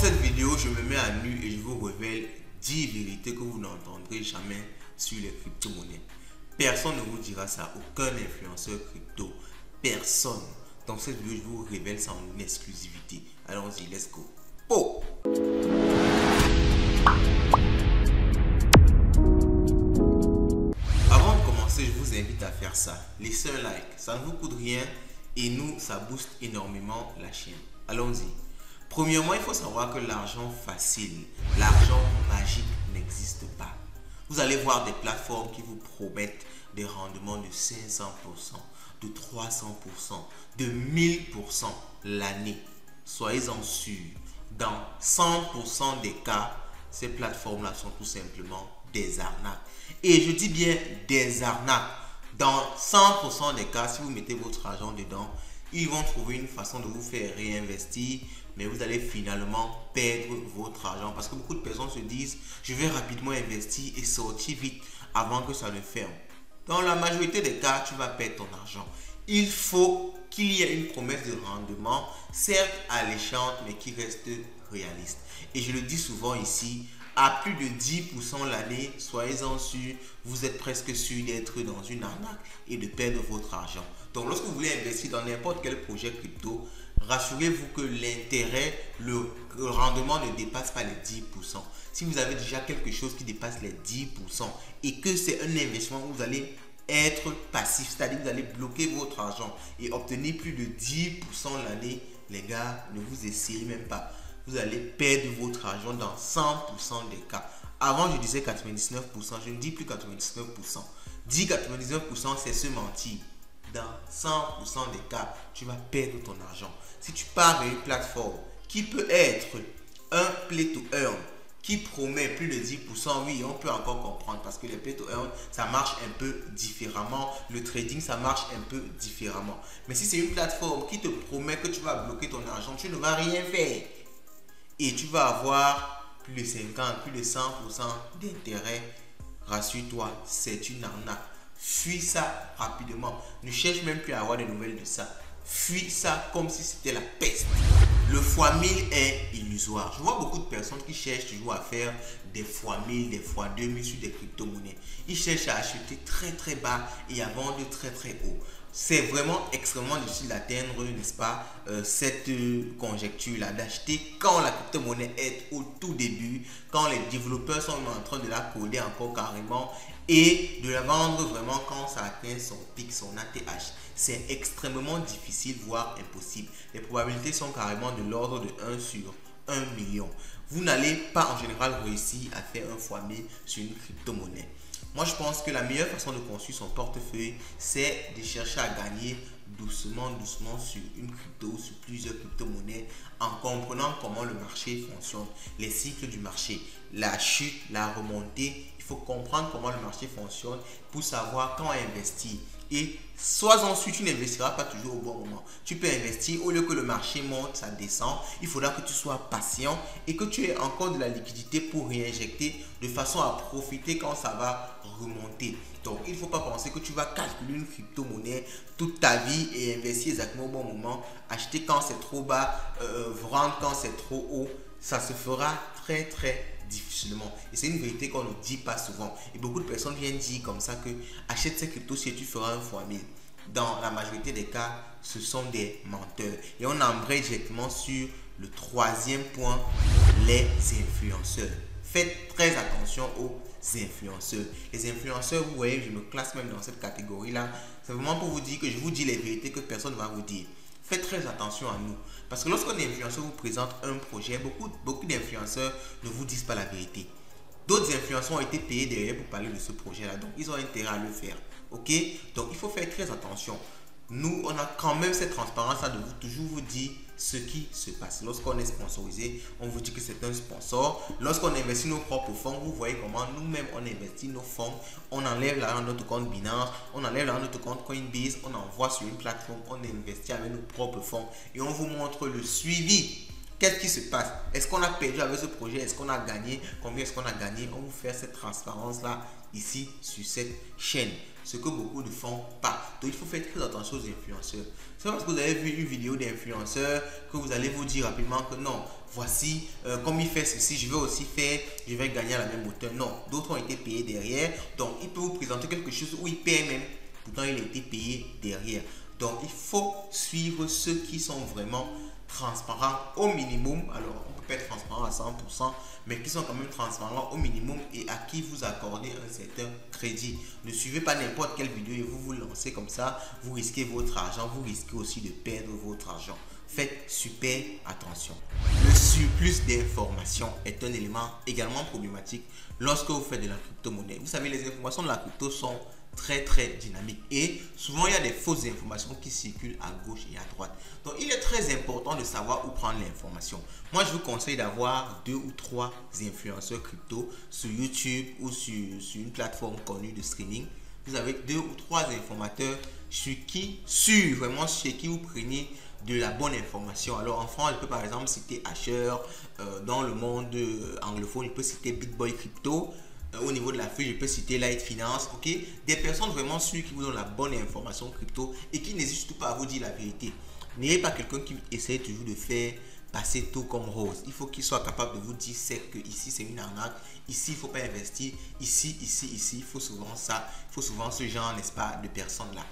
cette vidéo, je me mets à nu et je vous révèle 10 vérités que vous n'entendrez jamais sur les crypto-monnaies. Personne ne vous dira ça, aucun influenceur crypto, personne. Dans cette vidéo, je vous révèle ça en exclusivité. Allons-y, let's go. Oh! Avant de commencer, je vous invite à faire ça. Laissez un like, ça ne vous coûte rien et nous, ça booste énormément la chaîne. Allons-y. Premièrement, il faut savoir que l'argent facile, l'argent magique n'existe pas. Vous allez voir des plateformes qui vous promettent des rendements de 500%, de 300%, de 1000% l'année. Soyez-en sûrs, dans 100% des cas, ces plateformes-là sont tout simplement des arnaques. Et je dis bien des arnaques. Dans 100% des cas, si vous mettez votre argent dedans, ils vont trouver une façon de vous faire réinvestir, mais vous allez finalement perdre votre argent parce que beaucoup de personnes se disent je vais rapidement investir et sortir vite avant que ça ne ferme. Dans la majorité des cas, tu vas perdre ton argent. Il faut qu'il y ait une promesse de rendement, certes alléchante, mais qui reste réaliste. Et je le dis souvent ici, à plus de 10% l'année, soyez-en sûrs, vous êtes presque sûr d'être dans une arnaque et de perdre votre argent. Donc lorsque vous voulez investir dans n'importe quel projet crypto, rassurez-vous que l'intérêt, le rendement ne dépasse pas les 10%. Si vous avez déjà quelque chose qui dépasse les 10% et que c'est un investissement où vous allez être passif, c'est-à-dire que vous allez bloquer votre argent et obtenir plus de 10% l'année, les gars, ne vous essayez même pas. Vous allez perdre votre argent dans 100% des cas. Avant, je disais 99%, je ne dis plus 99%. Dis 99%, c'est se mentir. Dans 100% des cas, tu vas perdre ton argent. Si tu pars vers une plateforme qui peut être un play to earn, qui promet plus de 10%, oui, on peut encore comprendre parce que les play to earn, ça marche un peu différemment. Le trading, ça marche un peu différemment. Mais si c'est une plateforme qui te promet que tu vas bloquer ton argent, tu ne vas rien faire. Et tu vas avoir plus de 50, plus de 100% d'intérêt. Rassure-toi, c'est une arnaque. Fuis ça rapidement. Ne cherche même plus à avoir des nouvelles de ça. Fuis ça comme si c'était la peste. Le fois 1000 est illusoire. Je vois beaucoup de personnes qui cherchent toujours à faire des fois 1000, des fois 2000 sur des crypto-monnaies. Ils cherchent à acheter très très bas et à vendre très très haut. C'est vraiment extrêmement difficile d'atteindre, n'est-ce pas, cette conjecture-là, d'acheter quand la crypto-monnaie est au tout début, quand les développeurs sont en train de la coder encore carrément et de la vendre vraiment quand ça atteint son pic, son ATH. C'est extrêmement difficile, voire impossible. Les probabilités sont carrément de l'ordre de 1 sur 1 million. Vous n'allez pas en général réussir à faire un fois 1000 sur une crypto-monnaie. Moi, je pense que la meilleure façon de construire son portefeuille, c'est de chercher à gagner doucement sur une crypto, sur plusieurs crypto-monnaies, en comprenant comment le marché fonctionne, les cycles du marché, la chute, la remontée. Il faut comprendre comment le marché fonctionne pour savoir quand investir. Et sois-en sûr, tu n'investiras pas toujours au bon moment. Tu peux investir, au lieu que le marché monte, ça descend. Il faudra que tu sois patient et que tu aies encore de la liquidité pour réinjecter de façon à profiter quand ça va remonter. Donc, il ne faut pas penser que tu vas calculer une crypto-monnaie toute ta vie et investir exactement au bon moment. Acheter quand c'est trop bas, vendre quand c'est trop haut. Ça se fera très très difficilement. Et c'est une vérité qu'on ne dit pas souvent. Et beaucoup de personnes viennent dire comme ça que achète ces cryptos si tu feras un fois 1000. Dans la majorité des cas, ce sont des menteurs. Et on embraye directement sur le troisième point, les influenceurs. Faites très attention aux influenceurs. Les influenceurs, vous voyez, je me classe même dans cette catégorie-là. C'est vraiment pour vous dire que je vous dis les vérités que personne ne va vous dire. Faites très attention à nous. Parce que lorsqu'un influenceur vous présente un projet, beaucoup d'influenceurs ne vous disent pas la vérité. D'autres influenceurs ont été payés derrière pour parler de ce projet-là. Donc, ils ont intérêt à le faire. Ok? Donc, il faut faire très attention. Nous, on a quand même cette transparence-là de toujours vous dire ce qui se passe. Lorsqu'on est sponsorisé, on vous dit que c'est un sponsor. Lorsqu'on investit nos propres fonds, vous voyez comment nous-mêmes on investit nos fonds. On enlève l'argent de notre compte Binance, on enlève l'argent de notre compte Coinbase, on envoie sur une plateforme, on investit avec nos propres fonds et on vous montre le suivi Qu'est-ce qui se passe? Est-ce qu'on a perdu avec ce projet? Est-ce qu'on a gagné? Combien est-ce qu'on a gagné? On vous fait cette transparence-là ici sur cette chaîne. Ce que beaucoup ne font pas. Donc il faut faire très attention aux influenceurs. C'est pas parce que vous avez vu une vidéo d'influenceur que vous allez vous dire rapidement que non, voici comme il fait ceci, je vais aussi faire, je vais gagner à la même hauteur. Non, d'autres ont été payés derrière. Donc il peut vous présenter quelque chose où il paye même. Pourtant il a été payé derrière. Donc il faut suivre ceux qui sont vraiment transparents au minimum. Alors on peut pas être transparent à 100%, mais qui sont quand même transparents au minimum et à qui vous accordez un certain crédit. Ne suivez pas n'importe quelle vidéo et vous vous lancez comme ça, vous risquez votre argent, vous risquez aussi de perdre votre argent. Faites super attention. Le surplus d'informations est un élément également problématique lorsque vous faites de la crypto-monnaie. Vous savez, les informations de la crypto sont très dynamique et souvent il y a des fausses informations qui circulent à gauche et à droite. Donc il est très important de savoir où prendre l'information. Moi je vous conseille d'avoir 2 ou 3 influenceurs crypto sur YouTube ou sur une plateforme connue de streaming. Vous avez 2 ou 3 informateurs vraiment sur qui vous prenez de la bonne information. Alors en France, je peux par exemple citer Asher, dans le monde anglophone, je peux citer BitBoy Crypto. Au niveau de la feuille, je peux citer Light Finance, ok? Des personnes vraiment sûres qui vous donnent la bonne information crypto et qui n'hésitent surtout pas à vous dire la vérité. N'ayez pas quelqu'un qui essaie toujours de faire passer tout comme rose. Il faut qu'il soit capable de vous dire que ici c'est une arnaque, ici il ne faut pas investir, ici, il faut souvent ça, il faut souvent ce genre, n'est-ce pas, de personnes là.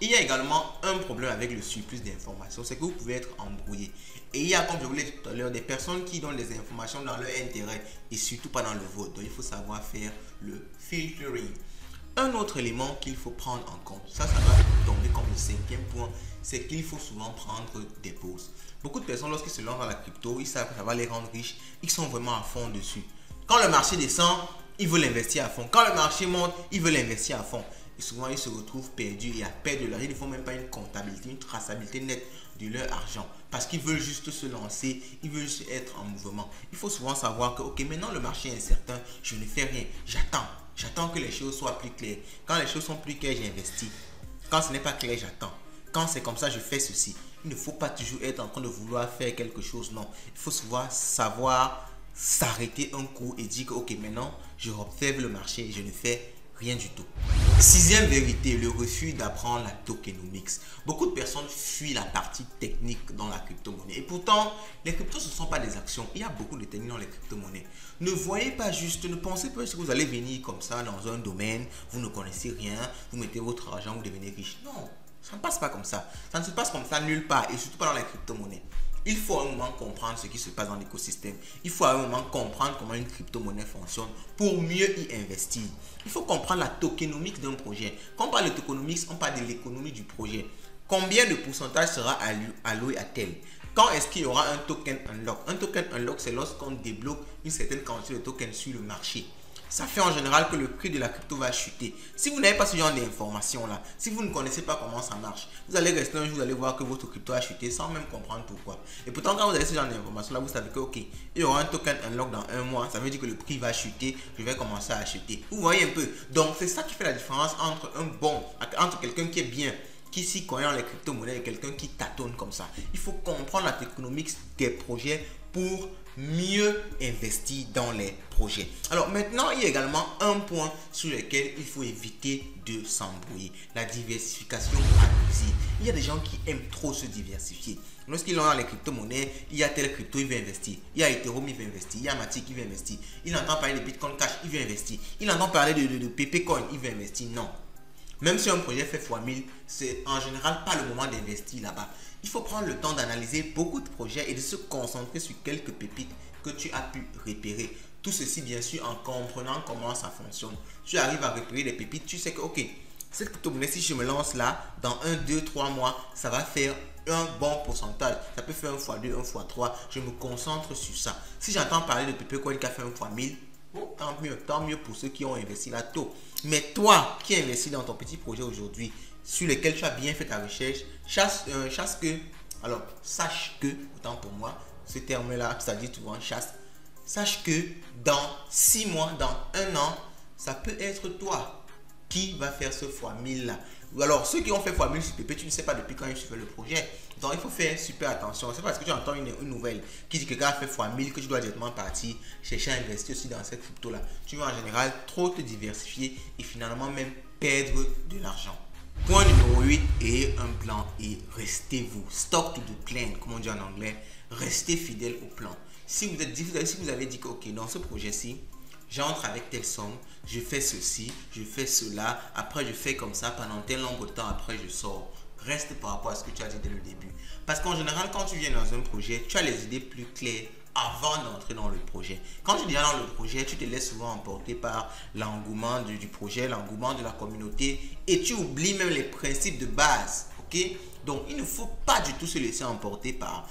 Il y a également un problème avec le surplus d'informations, c'est que vous pouvez être embrouillé. Et il y a, comme je vous l'ai dit tout à l'heure, des personnes qui donnent des informations dans leur intérêt et surtout pas dans le vôtre. Donc il faut savoir faire le filtering. Un autre élément qu'il faut prendre en compte, ça va tomber comme le 5e point, c'est qu'il faut souvent prendre des pauses. Beaucoup de personnes, lorsqu'ils se lancent dans la crypto, ils savent que ça va les rendre riches, ils sont vraiment à fond dessus. Quand le marché descend, ils veulent investir à fond. Quand le marché monte, ils veulent investir à fond. Et souvent, ils se retrouvent perdus et à perdre de l'argent. Ils ne font même pas une comptabilité, une traçabilité nette de leur argent. Parce qu'ils veulent juste se lancer, ils veulent juste être en mouvement. Il faut souvent savoir que, ok, maintenant le marché est incertain, je ne fais rien, j'attends. J'attends que les choses soient plus claires. Quand les choses sont plus claires, j'investis. Quand ce n'est pas clair, j'attends. Quand c'est comme ça, je fais ceci. Il ne faut pas toujours être en train de vouloir faire quelque chose, non. Il faut souvent savoir s'arrêter un coup et dire que, ok, maintenant, je observe le marché et je ne fais rien du tout. 6e vérité, le refus d'apprendre la tokenomics. Beaucoup de personnes fuient la partie technique dans la crypto-monnaie. Et pourtant, les cryptos, ce ne sont pas des actions. Il y a beaucoup de techniques dans les crypto-monnaies. Ne voyez pas juste, ne pensez pas que vous allez venir comme ça dans un domaine, vous ne connaissez rien, vous mettez votre argent, vous devenez riche. Non, ça ne passe pas comme ça. Ça ne se passe comme ça nulle part et surtout pas dans les crypto-monnaies. Il faut à un moment comprendre ce qui se passe dans l'écosystème. Il faut à un moment comprendre comment une crypto-monnaie fonctionne pour mieux y investir. Il faut comprendre la tokenomics d'un projet. Quand on parle de tokenomics, on parle de l'économie du projet. Combien de pourcentage sera alloué à tel? Quand est-ce qu'il y aura un token unlock? Un token unlock, c'est lorsqu'on débloque une certaine quantité de tokens sur le marché. Ça fait en général que le prix de la crypto va chuter. Si vous n'avez pas ce genre d'informations là, si vous ne connaissez pas comment ça marche, vous allez rester un jour, vous allez voir que votre crypto a chuté sans même comprendre pourquoi. Et pourtant, quand vous avez ce genre d'informations là, vous savez que ok, il y aura un token unlock dans un mois, ça veut dire que le prix va chuter, je vais commencer à acheter. Vous voyez un peu. Donc c'est ça qui fait la différence entre quelqu'un qui est bien, qui s'y connaît dans les crypto-monnaies et quelqu'un qui tâtonne comme ça. Il faut comprendre la économique des projets pour mieux investir dans les projets. Alors maintenant, il y a également un point sur lequel il faut éviter de s'embrouiller. La diversification abusive. Il y a des gens qui aiment trop se diversifier. Lorsqu'ils ont dans les crypto-monnaies, il y a tel crypto, il veut investir. Il y a Ethereum, il veut investir. Il y a Matic, il veut investir. Il entend parler de Bitcoin Cash, il veut investir. Il entend parler de PP Coin, il veut investir. Non. Même si un projet fait x1000, c'est en général pas le moment d'investir là-bas. Il faut prendre le temps d'analyser beaucoup de projets et de se concentrer sur quelques pépites que tu as pu repérer. Tout ceci, bien sûr, en comprenant comment ça fonctionne. Tu arrives à repérer des pépites, tu sais que, ok, cette crypto-monnaie, si je me lance là, dans 1, 2, 3 mois, ça va faire un bon pourcentage. Ça peut faire 1 x 2, 1 x 3. Je me concentre sur ça. Si j'entends parler de PP Coin qui a fait 1 x 1000, tant mieux pour ceux qui ont investi là tôt. Mais toi qui investis dans ton petit projet aujourd'hui, sur lequel tu as bien fait ta recherche, sache que, autant pour moi, ce terme-là, ça dit souvent chasse, sache que dans 6 mois, dans 1 an, ça peut être toi qui va faire ce x1000 là. Ou alors, ceux qui ont fait fois 1000 sur PP, tu ne sais pas depuis quand ils fait le projet. Donc, il faut faire super attention. C'est parce que tu entends une nouvelle qui dit que quelqu'un a fait fois 1000 que tu dois directement partir chercher à investir aussi dans cette crypto-là. Tu vas en général trop te diversifier et finalement même perdre de l'argent. Point numéro 8, ayez un plan et restez-vous. Stock to the plan, comme on dit en anglais. Restez fidèle au plan. Si vous avez dit que, ok, dans ce projet-ci, j'entre avec telle somme, je fais ceci, je fais cela, après je fais comme ça pendant tel nombre de temps, après je sors. Reste par rapport à ce que tu as dit dès le début. Parce qu'en général, quand tu viens dans un projet, tu as les idées plus claires avant d'entrer dans le projet. Quand tu es déjà dans le projet, tu te laisses souvent emporter par l'engouement du projet, l'engouement de la communauté et tu oublies même les principes de base. Ok? Donc, il ne faut pas du tout se laisser emporter par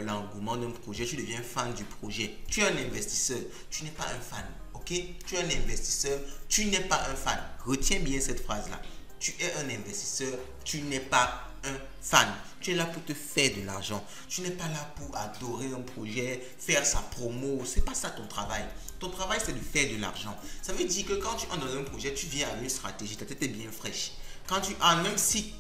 l'engouement d'un projet. Tu deviens fan du projet. Tu es un investisseur. Tu n'es pas un fan. Ok? Tu es un investisseur. Tu n'es pas un fan. Retiens bien cette phrase-là. Tu es un investisseur. Tu n'es pas un fan. Tu es là pour te faire de l'argent. Tu n'es pas là pour adorer un projet, faire sa promo. C'est pas ça ton travail. Ton travail, c'est de faire de l'argent. Ça veut dire que quand tu entres dans un projet, tu viens avec une stratégie. Ta tête est bien fraîche. Quand tu as, même si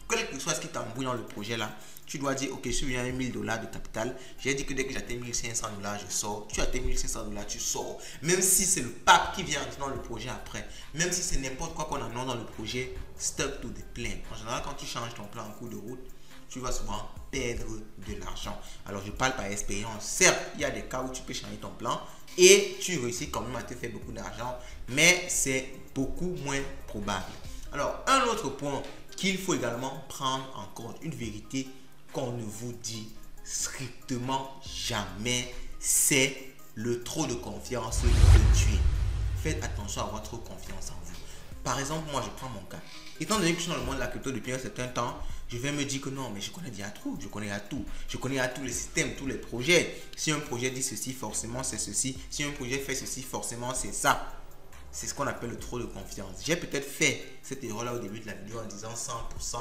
quel que soit ce qui t'embrouille dans le projet là, tu dois dire, ok, je suis venu à $1000 de capital. J'ai dit que dès que j'atteins $1500, je sors. Tu atteins $1500, tu sors. Même si c'est le pape qui vient dans le projet après, même si c'est n'importe quoi qu'on annonce dans le projet, stuck to the plan. En général, quand tu changes ton plan en cours de route, tu vas souvent perdre de l'argent. Alors, je parle par expérience. Certes, il y a des cas où tu peux changer ton plan et tu réussis quand même à te faire beaucoup d'argent, mais c'est beaucoup moins probable. Alors, un autre point qu'il faut également prendre en compte, une vérité qu'on ne vous dit strictement jamais, c'est le trop de confiance peut tuer. Faites attention à votre confiance en vous. Par exemple, moi je prends mon cas. Étant donné que je suis dans le monde de la crypto depuis un certain temps, je vais me dire que non, mais je connais déjà tout, je connais à tout. Je connais à tous les systèmes, tous les projets. Si un projet dit ceci, forcément c'est ceci. Si un projet fait ceci, forcément c'est ça. C'est ce qu'on appelle le trop de confiance. J'ai peut-être fait cette erreur-là au début de la vidéo en disant 100%.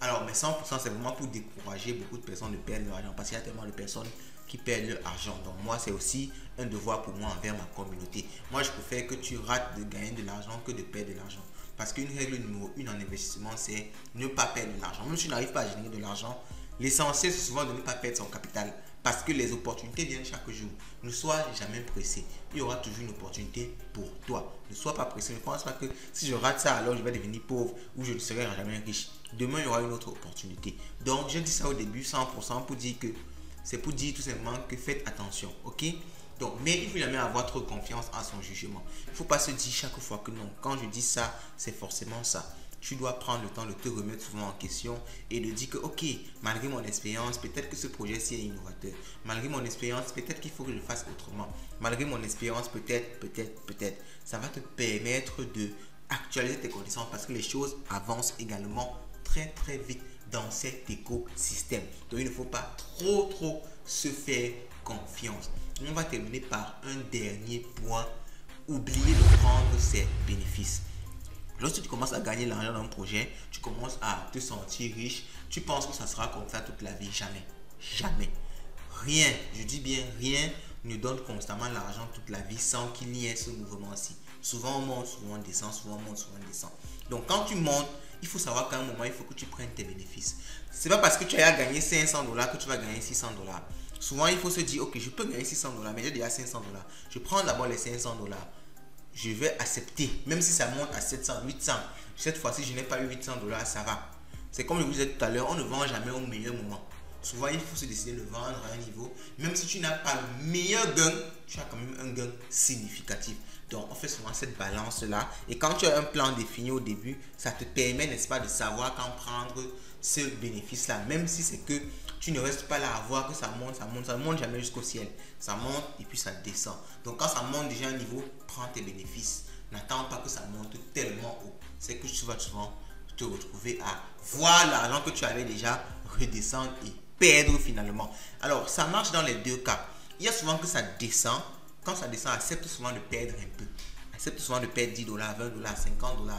Alors, mais 100%, c'est vraiment pour décourager beaucoup de personnes de perdre leur argent parce qu'il y a tellement de personnes qui perdent leur argent. Donc, moi, c'est aussi un devoir pour moi envers ma communauté. Moi, je préfère que tu rates de gagner de l'argent que de perdre de l'argent. Parce qu'une règle numéro 1 en investissement, c'est ne pas perdre de l'argent. Même si tu n'arrives pas à générer de l'argent, l'essentiel, c'est souvent de ne pas perdre son capital. Parce que les opportunités viennent chaque jour. Ne sois jamais pressé. Il y aura toujours une opportunité pour toi. Ne sois pas pressé. Ne pense pas que si je rate ça, alors je vais devenir pauvre ou je ne serai jamais riche. Demain, il y aura une autre opportunité. Donc, je dis ça au début 100% pour dire que c'est pour dire tout simplement que faites attention. Ok? Donc, mais il faut jamais avoir trop confiance en son jugement. Il ne faut pas se dire chaque fois que non. Quand je dis ça, c'est forcément ça. Tu dois prendre le temps de te remettre souvent en question et de dire que, ok, malgré mon expérience, peut-être que ce projet-ci est innovateur. Malgré mon expérience, peut-être qu'il faut que je le fasse autrement. Malgré mon expérience, peut-être. Ça va te permettre de actualiser tes connaissances parce que les choses avancent également très vite dans cet écosystème. Donc, il ne faut pas trop se faire confiance. On va terminer par un dernier point. Oubliez de prendre ses bénéfices. Lorsque tu commences à gagner l'argent dans un projet, tu commences à te sentir riche. Tu penses que ça sera comme ça toute la vie. Jamais. Rien, je dis bien rien, ne donne constamment l'argent toute la vie sans qu'il y ait ce mouvement-ci. Souvent on monte, souvent on descend, souvent on monte, souvent on descend. Donc quand tu montes, il faut savoir qu'à un moment, il faut que tu prennes tes bénéfices. Ce n'est pas parce que tu as gagné $500 que tu vas gagner $600. Souvent, il faut se dire, ok, je peux gagner $600, mais j'ai déjà $500. Je prends d'abord les $500. Je vais accepter, même si ça monte à 700, 800. Cette fois-ci, je n'ai pas eu $800, ça va. C'est comme je vous disais tout à l'heure, on ne vend jamais au meilleur moment. Souvent, il faut se décider de vendre à un niveau. Même si tu n'as pas le meilleur gain, tu as quand même un gain significatif. Donc, on fait souvent cette balance-là. Et quand tu as un plan défini au début, ça te permet, n'est-ce pas, de savoir quand prendre ce bénéfice-là. Même si c'est que tu ne restes pas là à voir que ça monte jamais jusqu'au ciel. Ça monte et puis ça descend. Donc, quand ça monte déjà un niveau, prends tes bénéfices. N'attends pas que ça monte tellement haut. C'est que tu vas souvent te retrouver à voir l'argent que tu avais déjà redescendre et perdre finalement. Alors, ça marche dans les deux cas. Il y a souvent que ça descend. Quand ça descend, accepte souvent de perdre un peu. Accepte souvent de perdre $10, $20, $50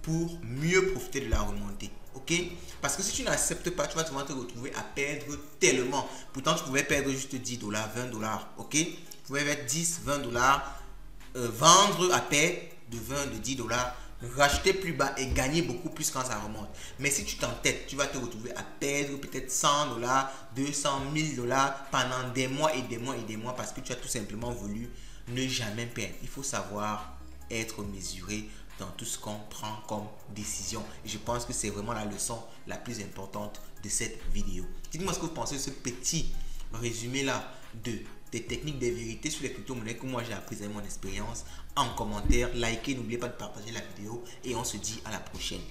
pour mieux profiter de la remontée. Ok? Parce que si tu n'acceptes pas, tu vas souvent te retrouver à perdre tellement. Pourtant, tu pouvais perdre juste $10, $20. Ok? Tu pouvais mettre $10, $20, vendre à perte de $20, de $10 racheter plus bas et gagner beaucoup plus quand ça remonte. Mais si tu t'entêtes, tu vas te retrouver à perdre peut-être 100 dollars, 200, 1000 dollars pendant des mois et des mois et des mois parce que tu as tout simplement voulu ne jamais perdre. Il faut savoir être mesuré dans tout ce qu'on prend comme décision. Et je pense que c'est vraiment la leçon la plus importante de cette vidéo. Dites-moi ce que vous pensez de ce petit résumé là des techniques, des vérités sur les crypto-monnaies que moi j'ai appris avec mon expérience en commentaire. Likez, n'oubliez pas de partager la vidéo et on se dit à la prochaine.